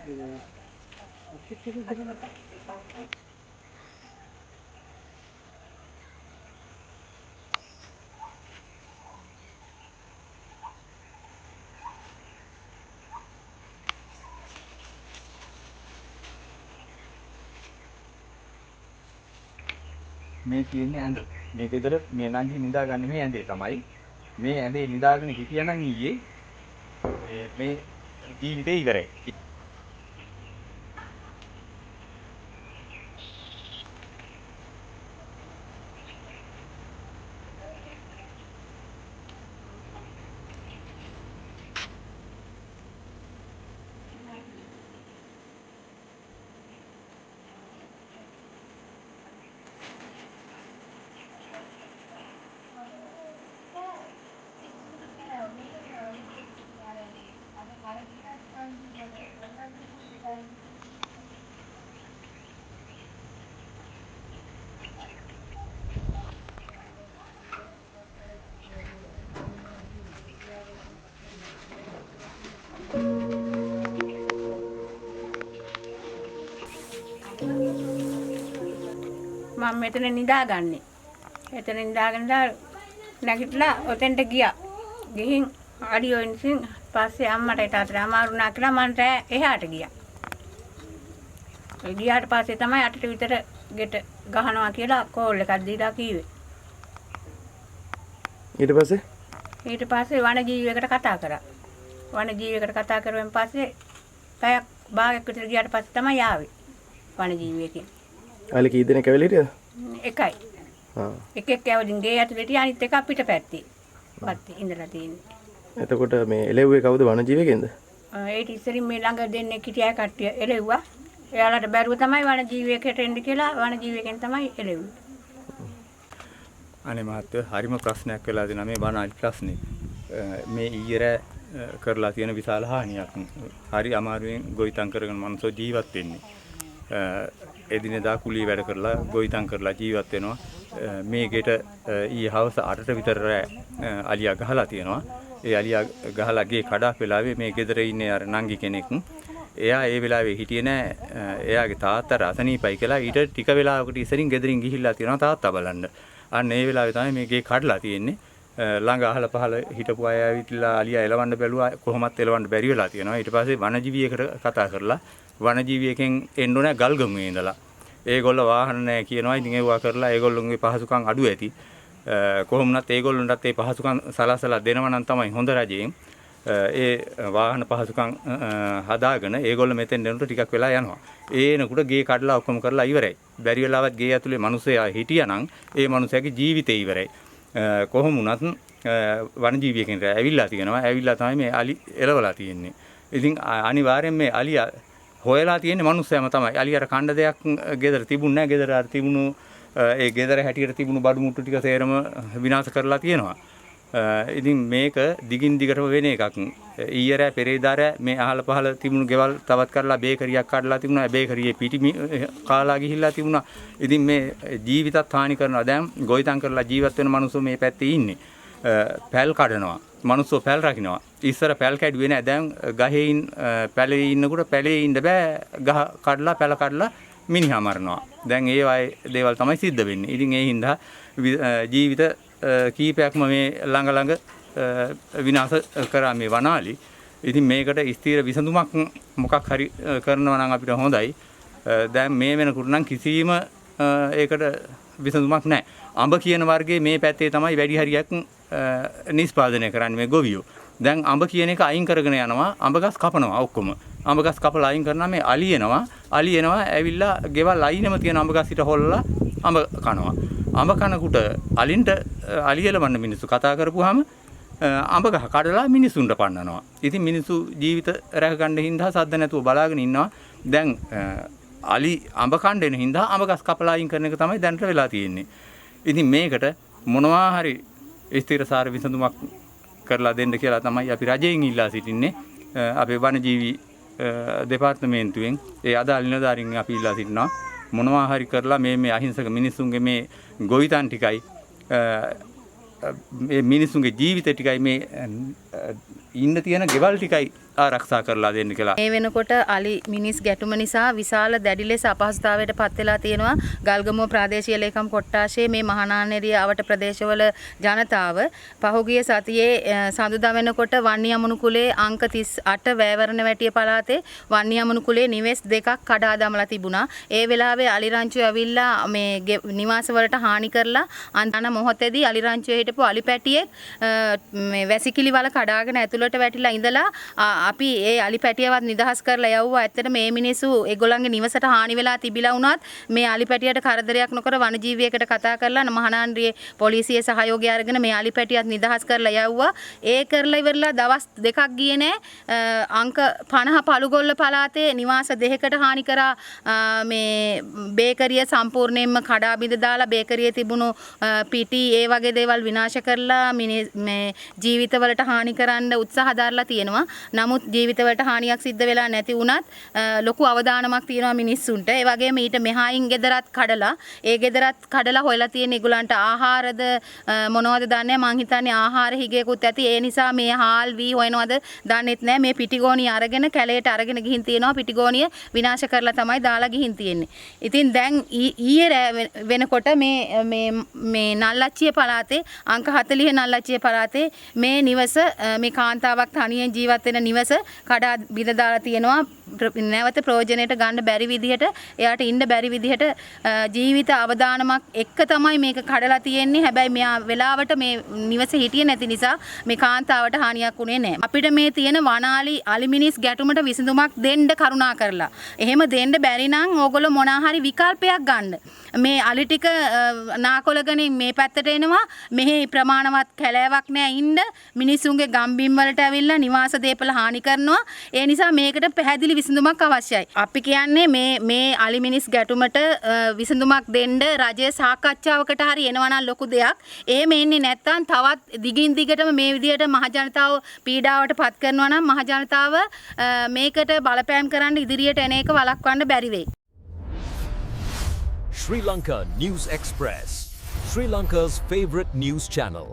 මේ තියෙන්නේ ඇඳ. මේක විතර මේ නංගි නිදාගන්නේ මේ ඇඳේ තමයි. මේ ඇඳේ නිදාගෙන හිටියනම් ඊයේ මේ ජීවිතේ ඉවරයි. මම මෙතන නිදාගන්නේ. එතන නිදාගෙන නැගිටලා ඔතෙන්ට ගියා. ගිහින් අඩියෝන්සින් පස්සේ අම්මට තාත්තට අමාරු වුණා කියලා මන්ට එහාට ගියා. ගියාට පස්සේ තමයි 8ට විතර ගෙට ගහනවා කියලා කෝල් එකක් දීලා කිව්වේ. ඊට පස්සේ වනජීවියකට කතා කරා. වනජීවියකට කතා කරුවෙන් පස්සේ පැයක් භාගයක් විතර ගියාට පස්සේ තමයි ආවේ. වනජීවියකින්. අල කී දෙනෙක් ඇවිල්ලා හිටියද? එකයි. එකෙක් ඇවිදින් ගේ ඇතුළේ හිටියා අනිත් එක අපිට පැත්තේ. පැත්තේ ඉඳලා තියෙන්නේ. එතකොට මේ එළෙව්වේ කවුද වනජීවියෙන්ද? ඒට ඉස්සරින් මේ ළඟ දෙන්නෙක් හිටියා කට්ටිය එළෙව්වා. එයාලට බැරුව තමයි වනජීවියෙක්ට එන්න කියලා වනජීවියෙක්ෙන් තමයි එළෙව්වේ. අනේ මහත්තයෝ හරිම ප්‍රශ්නයක් වෙලා දෙනවා මේ බණාලි ප්‍රශ්නේ. මේ ඊයර කරලා තියෙන විශාල හානියක්. හරි අමාරුවෙන් ගොවිතැන් කරගෙන මනුස්සෝ ජීවත් වෙන්නේ. එදිනෙදා කුලී වැඩ කරලා ගොවිතැන් කරලා ජීවත් වෙනවා. මේ ගෙට ඊයේ හවස 8ට විතර අලියා ගහලා තියෙනවා. ඒ අලියා ගහලා ගේ කඩක් වෙලාවේ මේ ගෙදර ඉන්නේ අර නංගි කෙනෙක්. එයා ඒ වෙලාවේ හිටියේ නෑ. එයාගේ තාත්තා අසනීපයි කියලා ඊට ටික වෙලාවකට ඉස්සරින් ගෙදරින් ගිහිල්ලා තියෙනවා තාත්තා බලන්න. අන්න ඒ වෙලාවේ තමයි මේ ගේ කඩලා තියෙන්නේ. ළඟ අහල පහල හිටපු අය ඇවිත්ලා අලියා එලවන්න බැලුවා කොහොමත් එලවන්න බැරි වෙලා තියෙනවා. ඊට පස්සේ වනජීවියෙකුට කතා කරලා වනජීවියෙක්ෙන් එන්න ඕනේ ගල්ගමුවේ ඉඳලා. ඒගොල්ලෝ වාහන නැහැ කියනවා. ඉතින් ඒවා කරලා ඒගොල්ලෝගේ පහසුකම් අඩු ඇති. කොහොමුණත් ඒගොල්ලන්ටත් ඒ පහසුකම් සලසලා දෙනවා නම් තමයි හොඳ රජයෙන්. ඒ වාහන පහසුකම් හදාගෙන ඒගොල්ලෝ මෙතෙන් දෙනකොට ටිකක් වෙලා යනවා. ඒනකොට ගේ කඩලා ඔක්කොම කරලා ඉවරයි. බැරි වෙලාවත් ගේ ඇතුලේ මිනිස්සයා හිටියානම් ඒ මිනිසයාගේ ජීවිතේ ඉවරයි. කොහොම වුණත් වනජීවියෙක්ෙන් ඇවිල්ලා තියෙනවා. ඇවිල්ලා තමයි මේ අලි එලවලා තියෙන්නේ. ඉතින් අනිවාර්යෙන් මේ අලියා හොයලා තියෙන්නේ මිනිස්සයම තමයි. අලියට කණ්ඩ දෙයක් ගෙදර තිබුණ නැහැ. ගෙදර අර තිබුණු ඒ ගෙදර හැටියට තිබුණු බඩු මුට්ටු ටික සේරම විනාශ කරලා තියෙනවා. ඉතින් මේක දිගින් දිගටම වෙන එකක්. ඊයරෑ පෙරේදාරෑ මේ අහල පහල තිබුණු ගෙවල් තවත් කරලා බේකරියක් කඩලා තිබුණා. බේකරියේ පිටි කාලා ගිහිල්ලා තිබුණා. ඉතින් මේ ජීවිතත් හානි කරනවා. දැන් ගොවිතැන් කරලා ජීවත් වෙන මිනිස්සු මේ පැත්තේ ඉන්නේ. පැල් කඩනවා. මිනිස්සු පැල් රකින්නවා. ඉස්සර පැල් කැඩුවේ නෑ. දැන් ගහේ පැලේ ඉන්නකොට පැලේ ඉන්න බෑ. ගහ කඩලා පැල කඩලා මිනිහා මරනවා. දැන් ඒ වගේ දේවල් තමයි සිද්ධ වෙන්නේ. ඉතින් ඒ හින්දා ජීවිත කීපයක්ම මේ ළඟ විනාශ කරා මේ වනාලි. ඉතින් මේකට ස්ථීර විසඳුමක් මොකක් හරි කරනවා නම් අපිට හොඳයි. දැන් මේ වෙනකොට නම් කිසිම ඒකට විසඳුමක් නැහැ. අඹ කියන වර්ගයේ මේ පැත්තේ තමයි වැඩි හරියක් නිෂ්පාදනය කරන්නේ මේ ගොවියෝ. දැන් අඹ කියන එක අයින් කරගෙන යනවා. අඹ ගස් කපනවා ඔක්කොම. අඹ ගස් කපලා අයින් කරනවා මේ අලියනවා. අලියනවා ඇවිල්ලා ගෙවල් අයිනෙම තියෙන අඹ ගස් හිට හොල්ලලා අඹ කනවා. අඹ කනකුට අලින්ට අලියලවන්න මිනිස්සු කතා කරපුවාම අඹ ගහ කඩලා මිනිසුන්ට පන්නනවා. ඉතින් මිනිස්සු ජීවිත රැක ගන්න හින්දා සද්ද නැතුව බලාගෙන ඉන්නවා. දැන් අලි අඹ කණ්ඩෙන හින්දා අඹ ගස් කපලා අයින් කරන එක තමයි දැනට වෙලා තියෙන්නේ. ඉතින් මේකට මොනවා හරි ස්ථිරසාර විසඳුමක් කරලා දෙන්න කියලා තමයි අපි රජයෙන් ඉල්ලා සිටින්නේ. අපේ වනජීවි දෙපාර්තමේන්තුවෙන් ඒ අදාළ නිලධාරීන් අපි ඉල්ලා සිටිනවා. මොනවා හරි කරලා මේ අහිංසක මිනිස්සුන්ගේ මේ ගොවිතැන් ටිකයි මේ මිනිස්සුන්ගේ ජීවිත ටිකයි මේ ඉන්න තියෙන ගෙවල් ටිකයි ආරක්ෂා කරලා දෙන්න කියලා. මේ වෙනකොට අලි මිනිස් ගැටුම නිසා විශාල දැඩි ලෙස අපහසුතාවයට පත් වෙලා තියෙනවා ගල්ගමුව ප්‍රාදේශීය ලේකම් කොට්ටාශයේ මේ මහානාන්නරිය අවට ප්‍රදේශවල ජනතාව. පහුගිය සතියේ සඳුදා වෙනකොට වන්නි යමුණු කුලේ අංක 38 වැවරණ වැටිය පළාතේ වන්නි යමුණු කුලේ නිවෙස් දෙකක් කඩා දමලා තිබුණා. ඒ වෙලාවේ අලි රංචුව ඇවිල්ලා මේ නිවාස වලට හානි කරලා අන්තන මොහොතේදී අලි රංචුවේ හිටපු අලි පැටියෙක් මේ වැසිකිලි වල කඩාගෙන ඇතුළට වැටිලා ඉඳලා අපි ඒ අලි පැටියවත් නිදහස් කරලා යවුවා. ඇත්තට මේ මිනිස්සු ඒගොල්ලන්ගේ නිවසට හානි වෙලා තිබිලා වුණත් මේ අලි පැටියට කරදරයක් නොකර වනජීවියෙකුට කතා කරලා මහානාන්රියේ පොලිසිය සහයෝගය අරගෙන මේ අලි පැටියත් නිදහස් කරලා යවුවා. ඒ කරලා ඉවරලා දවස් දෙකක් ගියේ නෑ අංක 50 පළුගොල්ල පළාතේ නිවාස දෙකකට හානි කරා මේ බේකරිය සම්පූර්ණයෙන්ම කඩා බිඳ දාලා බේකරියේ තිබුණු පිටි ඒ වගේ දේවල් විනාශ කරලා මේ ජීවිතවලට හානි කරන්න උත්සාහ දරලා තියෙනවා. නමුත් ජීවිතවලට හානියක් සිද්ධ වෙලා නැති වුණත් ලොකු අවදානමක් තියෙනවා මිනිස්සුන්ට. ඒ වගේම ඊට මෙහායින් ගෙදරත් කඩලා ඒ ගෙදරත් කඩලා හොයලා තියෙන ඒගොල්ලන්ට ආහාරද මොනවද දන්නේ මං හිතන්නේ ආහාර හිගේකුත් ඇති. ඒ නිසා මේ හාල් වී හොයනවද දන්නෙත් නැහැ. මේ පිටිගෝණිය අරගෙන කැලේට අරගෙන ගිහින් තියෙනවා. පිටිගෝණිය විනාශ කරලා තමයි දාලා ගිහින් තියෙන්නේ. ඉතින් දැන් ඊයේ වෙනකොට මේ නල්ලච්චිය පළාතේ අංක 40 නල්ලච්චිය පළාතේ මේ නිවස මේ කාන්තාවක් තනියෙන් ජීවත් වෙන නිවස කඩා බිඳ දාලා තියෙනවා. නැවත ප්‍රයෝජනයට ගන්න බැරි විදිහට එයාට ඉන්න බැරි විදිහට ජීවිත අවදානමක් එක්ක තමයි මේක කඩලා තියෙන්නේ. හැබැයි මෙයා වෙලාවට මේ නිවසේ හිටියේ නැති නිසා මේ කාන්තාවට හානියක් උනේ නැහැ. අපිට මේ තියෙන වනාලි අලිමිනිස් ගැටුමට විසඳුමක් දෙන්න කරුණා කරලා. එහෙම දෙන්න බැරි නම් ඕගොල්ලෝ මොනා හරි විකල්පයක් ගන්න. මේ අලි ටික නාකොලගෙන මේ පැත්තට එනවා. මෙහි ප්‍රමාණවත් කැලෑවක් නැහැ ඉන්න. මිනිසුන්ගේ ගම්බිම් වලට ඇවිල්ලා නිවාස දීපල හානි කරනවා. ඒ නිසා මේකට පැහැදිලි විසඳුමක් අවශ්‍යයි. අපි කියන්නේ මේ අලි මිනිස් ගැටුමට විසඳුමක් දෙන්න රජයේ සාකච්ඡාවකට හරි එනවා නම් ලොකු දෙයක්. එහෙම එන්නේ නැත්නම් තවත් දිගින් දිගටම මේ විදිහට මහජනතාව පීඩාවට පත් කරනවා නම් මහජනතාව මේකට බලපෑම් කරන්න ඉදිරියට එන එක වළක්වන්න බැරි වෙයි. Sri Lanka News Express, Sri Lanka's favorite news channel.